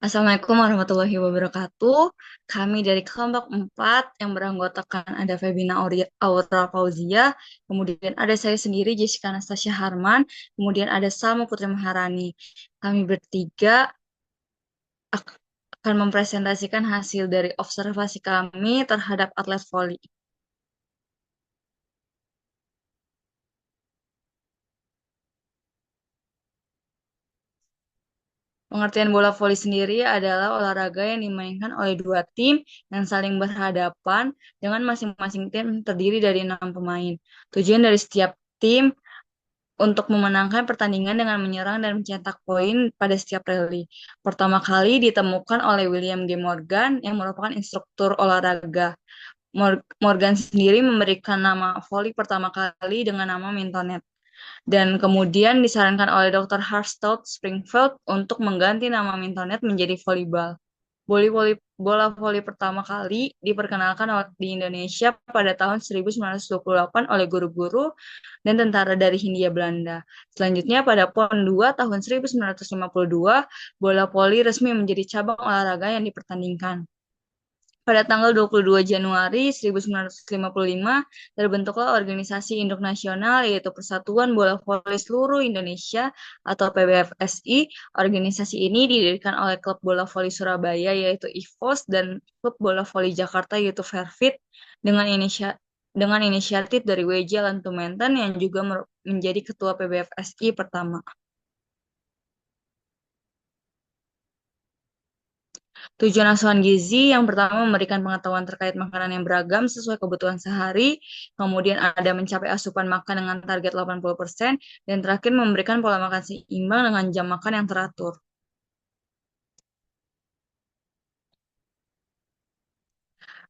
Assalamualaikum warahmatullahi wabarakatuh. Kami dari kelompok 4 yang beranggotakan ada Febina Aura Fauzia, kemudian ada saya sendiri Jessica Anastasia Harman, kemudian ada Salma Putri Maharani. Kami bertiga akan mempresentasikan hasil dari observasi kami terhadap atlet voli. Pengertian bola voli sendiri adalah olahraga yang dimainkan oleh dua tim yang saling berhadapan dengan masing-masing tim terdiri dari 6 pemain. Tujuan dari setiap tim untuk memenangkan pertandingan dengan menyerang dan mencetak poin pada setiap rally. Pertama kali ditemukan oleh William G. Morgan yang merupakan instruktur olahraga. Morgan sendiri memberikan nama voli pertama kali dengan nama mintonet. Dan kemudian disarankan oleh Dr. Harold Springfield untuk mengganti nama mintonet menjadi volleyball. Bola voli pertama kali diperkenalkan di Indonesia pada tahun 1928 oleh guru-guru dan tentara dari Hindia Belanda. Selanjutnya pada PON 2 tahun 1952, bola voli resmi menjadi cabang olahraga yang dipertandingkan. Pada tanggal 22 Januari 1955, terbentuklah organisasi induk nasional yaitu Persatuan Bola Voli Seluruh Indonesia atau PBFSI. Organisasi ini didirikan oleh klub bola voli Surabaya yaitu IVOS dan klub bola voli Jakarta yaitu Fairfit dengan inisiatif dari W.J. Lantumenten yang juga menjadi ketua PBFSI pertama. Tujuan asuhan gizi yang pertama memberikan pengetahuan terkait makanan yang beragam sesuai kebutuhan sehari, kemudian ada mencapai asupan makan dengan target 80%, dan terakhir memberikan pola makan seimbang dengan jam makan yang teratur.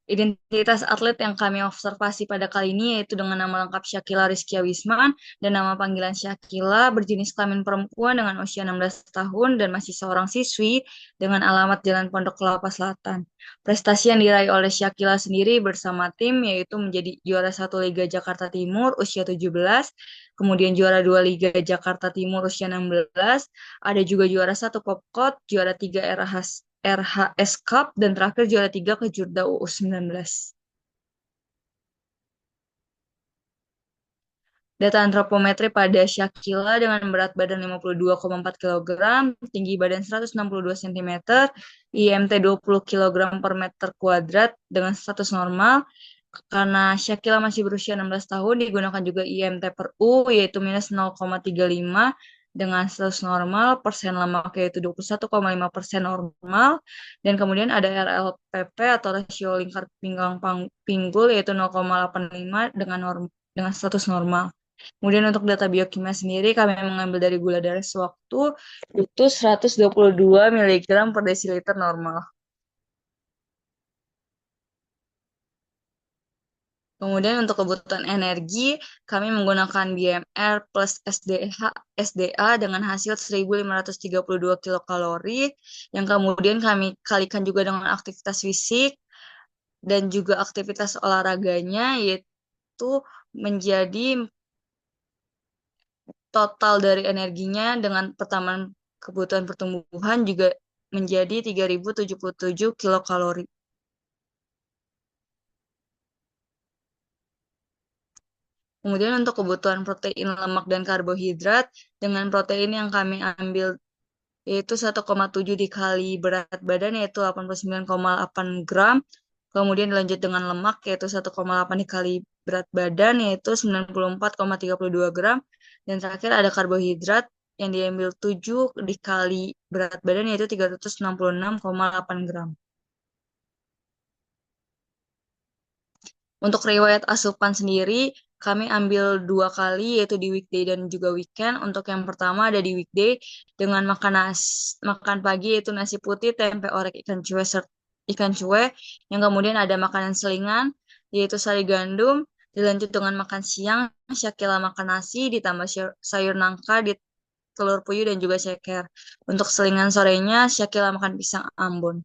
Identitas atlet yang kami observasi pada kali ini yaitu dengan nama lengkap Syakila Rizkia Wisman dan nama panggilan Syakila berjenis kelamin perempuan dengan usia 16 tahun dan masih seorang siswi dengan alamat Jalan Pondok Kelapa Selatan. Prestasi yang diraih oleh Syakila sendiri bersama tim yaitu menjadi juara 1 Liga Jakarta Timur usia 17, kemudian juara 2 Liga Jakarta Timur usia 16, ada juga juara 1 Popkot, juara 3 RHS Cup, dan terakhir juara 3 Kejurda U19. Data antropometri pada Shakila dengan berat badan 52,4 kg, tinggi badan 162 cm, IMT 20 kg per meter kuadrat dengan status normal. Karena Shakila masih berusia 16 tahun, digunakan juga IMT per U yaitu minus 0,35 dengan status normal, persen lemak yaitu 21,5% normal, dan kemudian ada RLPP atau rasio lingkar pinggang pinggul yaitu 0,85 dengan status normal. Kemudian untuk data biokimia sendiri kami mengambil dari gula darah sewaktu itu 122 mg per desiliter normal. Kemudian untuk kebutuhan energi, kami menggunakan BMR plus SDA dengan hasil 1.532 kilokalori, yang kemudian kami kalikan juga dengan aktivitas fisik dan juga aktivitas olahraganya, yaitu menjadi total dari energinya dengan pertambahan kebutuhan pertumbuhan juga menjadi 3.077 kilokalori. Kemudian untuk kebutuhan protein, lemak, dan karbohidrat, dengan protein yang kami ambil yaitu 1,7 dikali berat badan yaitu 89,8 gram. Kemudian dilanjut dengan lemak yaitu 1,8 dikali berat badan yaitu 94,32 gram. Dan terakhir ada karbohidrat yang diambil 7 dikali berat badan yaitu 366,8 gram. Untuk riwayat asupan sendiri, kami ambil 2 kali, yaitu di weekday dan juga weekend. Untuk yang pertama ada di weekday dengan makan pagi yaitu nasi putih, tempe orek, ikan cuek, yang kemudian ada makanan selingan yaitu sari gandum, dilanjut dengan makan siang, Syakila makan nasi, ditambah sayur nangka, telur puyuh dan juga ceker. Untuk selingan sorenya, Syakila makan pisang Ambon.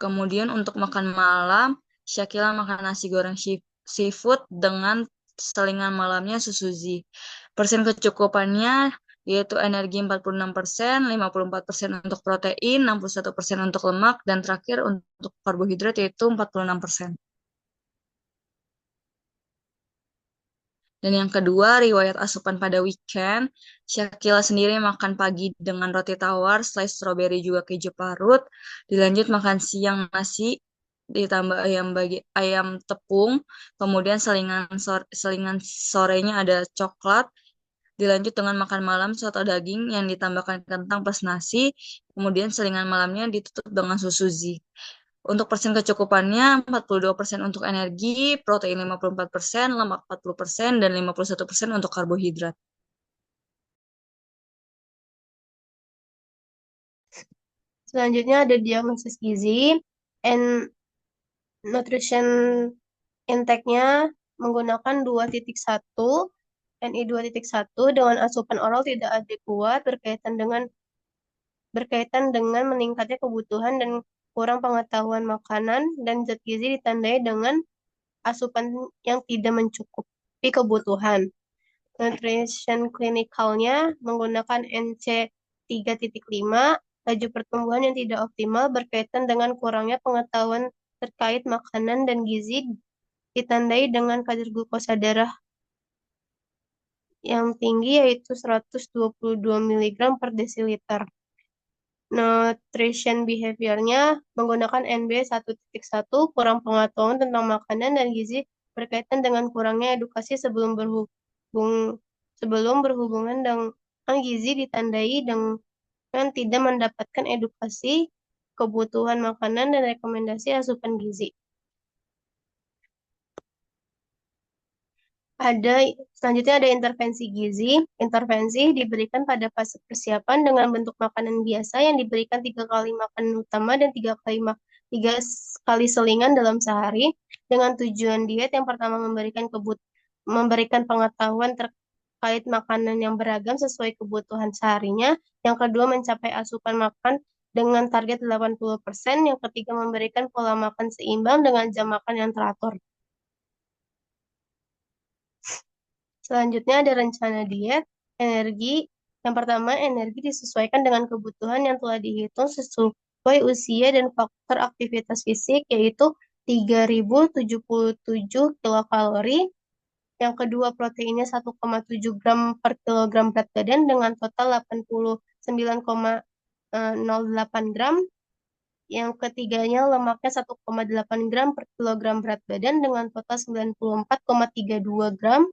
Kemudian untuk makan malam, Syakila makan nasi goreng seafood dengan selingan malamnya susuzi. Persen kecukupannya yaitu energi 46%, 54% untuk protein, 61% untuk lemak, dan terakhir untuk karbohidrat yaitu 46%. Dan yang kedua, riwayat asupan pada weekend. Shakila sendiri makan pagi dengan roti tawar, slice strawberry juga keju parut. Dilanjut makan siang nasi, ditambah ayam tepung. Kemudian selingan sorenya ada coklat. Dilanjut dengan makan malam soto daging yang ditambahkan kentang plus nasi. Kemudian selingan malamnya ditutup dengan susu zi. Untuk persen kecukupannya 42% untuk energi, protein 54%, lemak 40%, dan 51% untuk karbohidrat. Selanjutnya ada diagnosis gizi and nutrition intake-nya menggunakan 2.1 NI 2.1 dengan asupan oral tidak adekuat berkaitan dengan meningkatnya kebutuhan dan kurang pengetahuan makanan dan zat gizi ditandai dengan asupan yang tidak mencukupi kebutuhan. Nutrition clinicalnya menggunakan NC 3.5, laju pertumbuhan yang tidak optimal berkaitan dengan kurangnya pengetahuan terkait makanan dan gizi ditandai dengan kadar glukosa darah yang tinggi yaitu 122 mg per desiliter. Nutrition behavior-nya menggunakan NB 1.1, kurang pengetahuan tentang makanan dan gizi berkaitan dengan kurangnya edukasi sebelum berhubungan dengan gizi ditandai dengan tidak mendapatkan edukasi kebutuhan makanan dan rekomendasi asupan gizi. Selanjutnya ada intervensi gizi. Intervensi diberikan pada fase persiapan dengan bentuk makanan biasa yang diberikan 3 kali makanan utama dan 3 kali selingan dalam sehari dengan tujuan diet yang pertama memberikan pengetahuan terkait makanan yang beragam sesuai kebutuhan seharinya, yang kedua mencapai asupan makan dengan target 80%, yang ketiga memberikan pola makan seimbang dengan jam makan yang teratur. Selanjutnya ada rencana diet, energi. Yang pertama, energi disesuaikan dengan kebutuhan yang telah dihitung sesuai usia dan faktor aktivitas fisik, yaitu 3.077 kilokalori. Yang kedua, proteinnya 1,7 gram per kilogram berat badan dengan total 89,08 gram. Yang ketiganya, lemaknya 1,8 gram per kilogram berat badan dengan total 94,32 gram.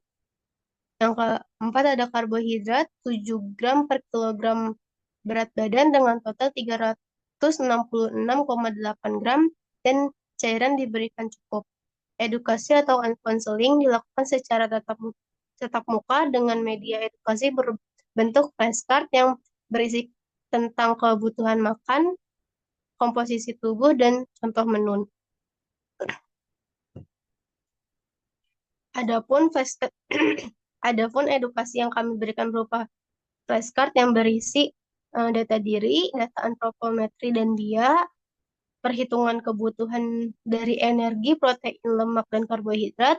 Yang keempat ada karbohidrat 7 gram per kilogram berat badan dengan total 366,8 gram dan cairan diberikan cukup. Edukasi atau konseling dilakukan secara tatap muka dengan media edukasi berbentuk flashcard yang berisi tentang kebutuhan makan, komposisi tubuh, dan contoh menu. Adapun flashcard Adapun edukasi yang kami berikan berupa flashcard yang berisi data diri, data antropometri dan dia, perhitungan kebutuhan dari energi, protein, lemak, dan karbohidrat,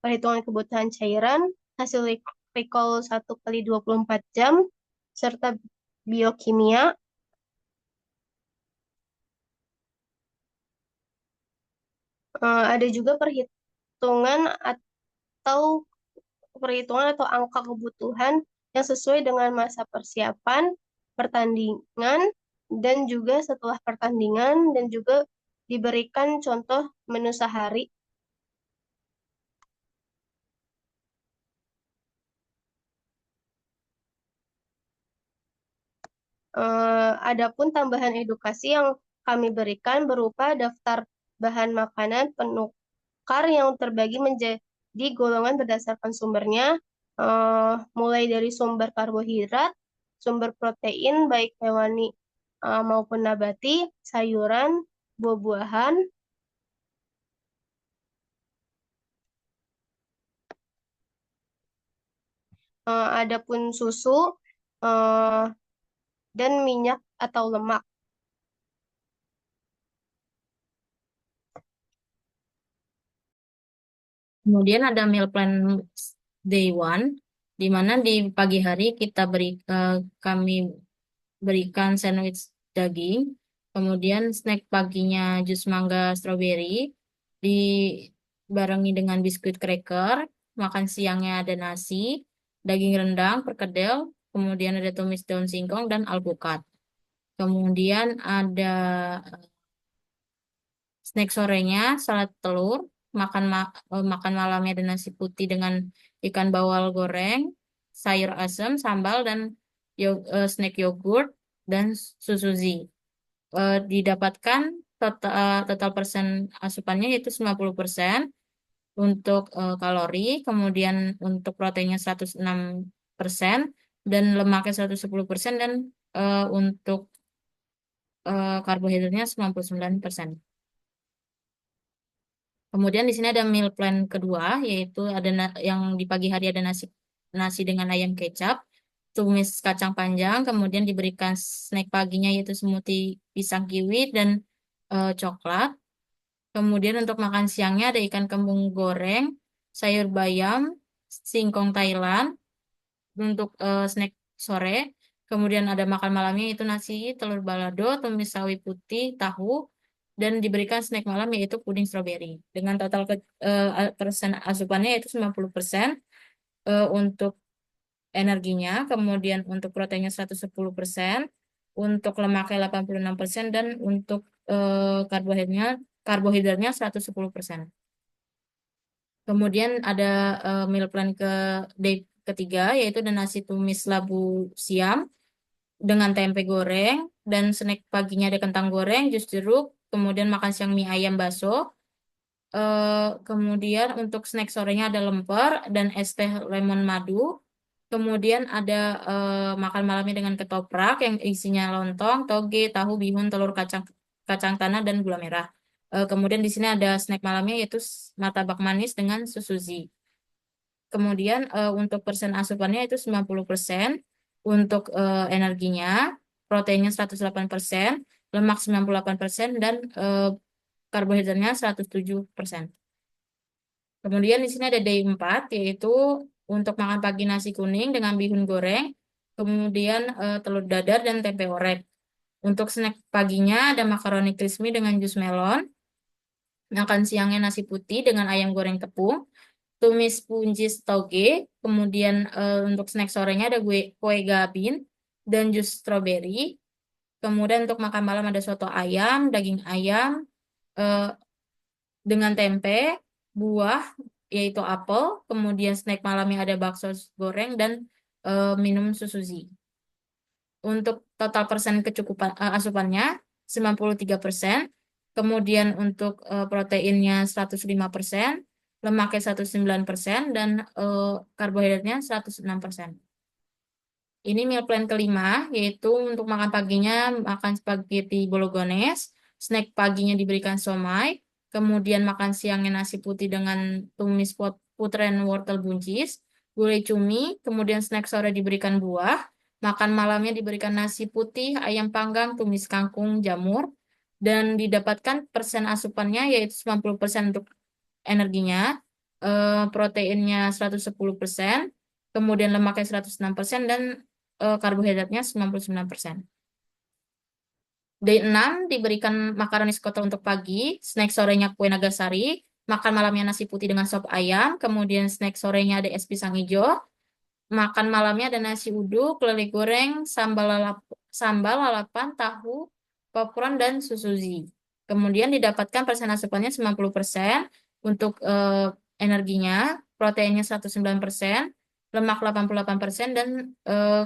perhitungan kebutuhan cairan, hasil recall 1 kali 24 jam, serta biokimia. Ada juga atau perhitungan atau angka kebutuhan yang sesuai dengan masa persiapan, pertandingan, dan juga setelah pertandingan, dan juga diberikan contoh menu sehari. Adapun tambahan edukasi yang kami berikan berupa daftar bahan makanan penukar yang terbagi menjadi golongan berdasarkan sumbernya, mulai dari sumber karbohidrat, sumber protein baik hewani maupun nabati, sayuran, buah-buahan. Adapun susu dan minyak atau lemak. Kemudian ada meal plan day one. Di mana di pagi hari kami berikan sandwich daging, kemudian snack paginya jus mangga strawberry, dibarengi dengan biskuit cracker, makan siangnya ada nasi, daging rendang, perkedel, kemudian ada tumis daun singkong dan alpukat. Kemudian ada snack sorenya salad telur, makan malamnya ada nasi putih dengan ikan bawal goreng, sayur asem, sambal dan snack yogurt dan susuzi. Didapatkan total persen asupannya yaitu 50% untuk kalori, kemudian untuk proteinnya 106% dan lemaknya 110% dan untuk karbohidratnya 99%. Kemudian di sini ada meal plan kedua, yaitu yang di pagi hari ada nasi nasi dengan ayam kecap, tumis kacang panjang, kemudian diberikan snack paginya yaitu smoothie pisang kiwi dan coklat. Kemudian untuk makan siangnya ada ikan kembung goreng, sayur bayam, singkong Thailand untuk snack sore. Kemudian ada makan malamnya itu nasi, telur balado, tumis sawi putih, tahu, dan diberikan snack malam yaitu puding stroberi. Dengan total persen asupannya yaitu 90% untuk energinya, kemudian untuk proteinnya 110%, untuk lemaknya 86% dan untuk karbohidratnya 110%. Kemudian ada meal plan day ketiga, yaitu ada nasi tumis labu siam dengan tempe goreng, dan snack paginya ada kentang goreng, jus jeruk, kemudian makan siang mie ayam bakso. Kemudian untuk snack sorenya ada lemper dan es teh lemon madu. Kemudian ada makan malamnya dengan ketoprak yang isinya lontong, toge, tahu, bihun, telur kacang kacang tanah dan gula merah. Kemudian di sini ada snack malamnya yaitu martabak manis dengan susuzi. Kemudian untuk persen asupannya itu 90%, untuk energinya, proteinnya 108%, lemak 98%, dan karbohidratnya 107%. Kemudian di sini ada day 4, yaitu untuk makan pagi nasi kuning dengan bihun goreng, kemudian telur dadar dan tempe orek. Untuk snack paginya ada makaroni crispy dengan jus melon, makan siangnya nasi putih dengan ayam goreng tepung, tumis buncis toge, kemudian untuk snack sorenya ada kue gabin dan jus stroberi. Kemudian untuk makan malam ada soto ayam, daging ayam eh, dengan tempe, buah yaitu apel, kemudian snack malamnya ada bakso goreng dan minum susuzi. Untuk total persen kecukupan asupannya 93%, kemudian untuk proteinnya 105%, lemaknya 109%, dan karbohidratnya 106%. Ini meal plan kelima, yaitu untuk makan paginya makan spaghetti bolognese, snack paginya diberikan somai, kemudian makan siangnya nasi putih dengan tumis putren wortel buncis, gulai cumi, kemudian snack sore diberikan buah, makan malamnya diberikan nasi putih, ayam panggang, tumis kangkung, jamur, dan didapatkan persen asupannya yaitu 90% untuk energinya, proteinnya 110%, kemudian lemaknya 106%, dan karbohidratnya 99%. Day 6 diberikan makaroni skotel untuk pagi, snack sorenya kue nagasari, makan malamnya nasi putih dengan sop ayam, kemudian snack sorenya ada es pisang hijau, makan malamnya ada nasi uduk, lele goreng, sambal lalapan, tahu, popcorn, dan susuzi. Kemudian didapatkan persen asupannya 90% untuk energinya, proteinnya 109%, lemak 88%, dan eh,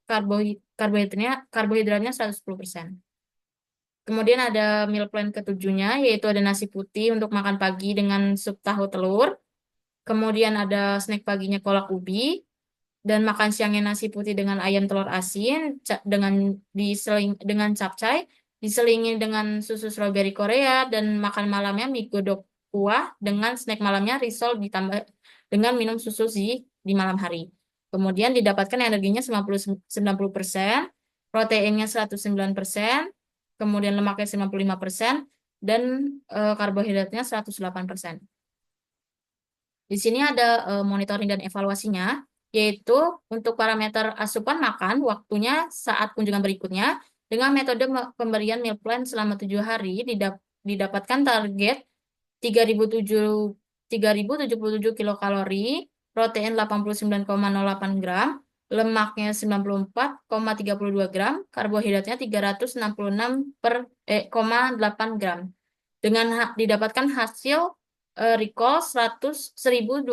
karbohidratnya 110%. Kemudian ada meal plan ketujuhnya, yaitu ada nasi putih untuk makan pagi dengan sup tahu telur. Kemudian ada snack paginya kolak ubi, dan makan siangnya nasi putih dengan ayam telur asin dengan capcay, diselingi dengan susu strawberry Korea, dan makan malamnya mie godok kuah dengan snack malamnya risol ditambah dengan minum susu di malam hari. Kemudian didapatkan energinya 90% proteinnya 109%, kemudian lemaknya 95%, dan karbohidratnya 108%. Di sini ada monitoring dan evaluasinya. yaitu untuk parameter asupan makan waktunya saat kunjungan berikutnya dengan metode pemberian meal plan selama 7 hari didapatkan target 3.077 kilokalori, protein 89,08 gram, lemaknya 94,32 gram, karbohidratnya 366,8 gram. Dengan didapatkan hasil recall 1.278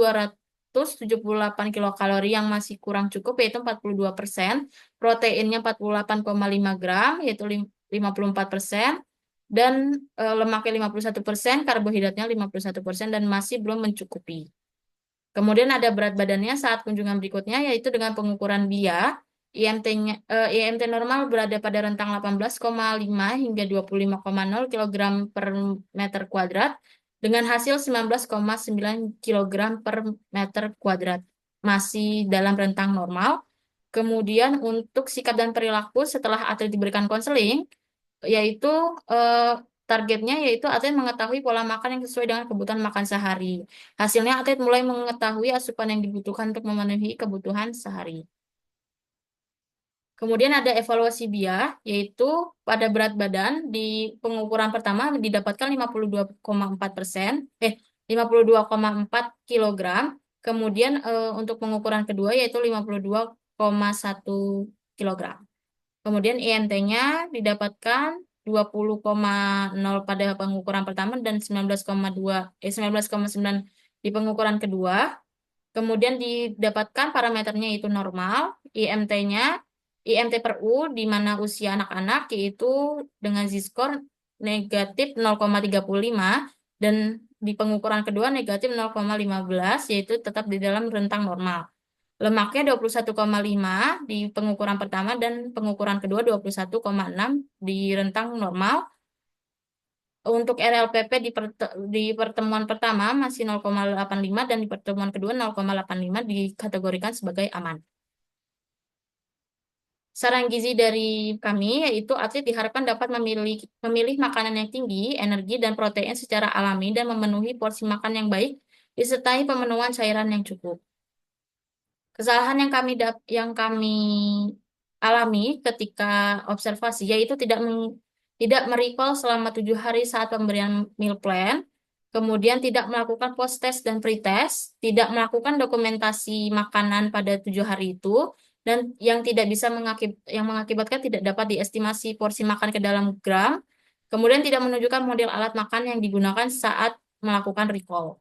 kilokalori yang masih kurang cukup, yaitu 42%, proteinnya 48,5 gram, yaitu 54%, dan lemaknya 51%, karbohidratnya 51%, dan masih belum mencukupi. Kemudian ada berat badannya saat kunjungan berikutnya, yaitu dengan pengukuran BIA, IMT normal berada pada rentang 18,5 hingga 25,0 kg per meter kuadrat, dengan hasil 19,9 kg per meter kuadrat. Masih dalam rentang normal. Kemudian untuk sikap dan perilaku setelah atlet diberikan konseling, yaitu targetnya yaitu atlet mengetahui pola makan yang sesuai dengan kebutuhan makan sehari. Hasilnya atlet mulai mengetahui asupan yang dibutuhkan untuk memenuhi kebutuhan sehari. Kemudian ada evaluasi BIA, yaitu pada berat badan di pengukuran pertama didapatkan 52,4 kilogram. Kemudian untuk pengukuran kedua yaitu 52,1 kilogram. Kemudian IMT-nya didapatkan 20,0 pada pengukuran pertama dan 19,9 di pengukuran kedua. Kemudian didapatkan parameternya yaitu normal, IMT per U di mana usia anak-anak yaitu dengan Z-score negatif 0,35 dan di pengukuran kedua negatif 0,15 yaitu tetap di dalam rentang normal. Lemaknya 21,5 di pengukuran pertama dan pengukuran kedua 21,6 di rentang normal. Untuk RLPP di pertemuan pertama masih 0,85 dan di pertemuan kedua 0,85 dikategorikan sebagai aman. Saran gizi dari kami yaitu atlet diharapkan dapat memilih makanan yang tinggi, energi, dan protein secara alami dan memenuhi porsi makan yang baik disertai pemenuhan cairan yang cukup. Kesalahan yang kami alami ketika observasi yaitu tidak merecall selama 7 hari saat pemberian meal plan, kemudian tidak melakukan post-test dan pre-test, tidak melakukan dokumentasi makanan pada 7 hari itu, dan yang mengakibatkan tidak dapat diestimasi porsi makan ke dalam gram, kemudian tidak menunjukkan model alat makan yang digunakan saat melakukan recall.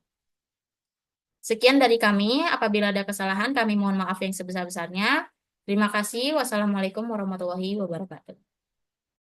Sekian dari kami. Apabila ada kesalahan, kami mohon maaf yang sebesar-besarnya. Terima kasih. Wassalamualaikum warahmatullahi wabarakatuh.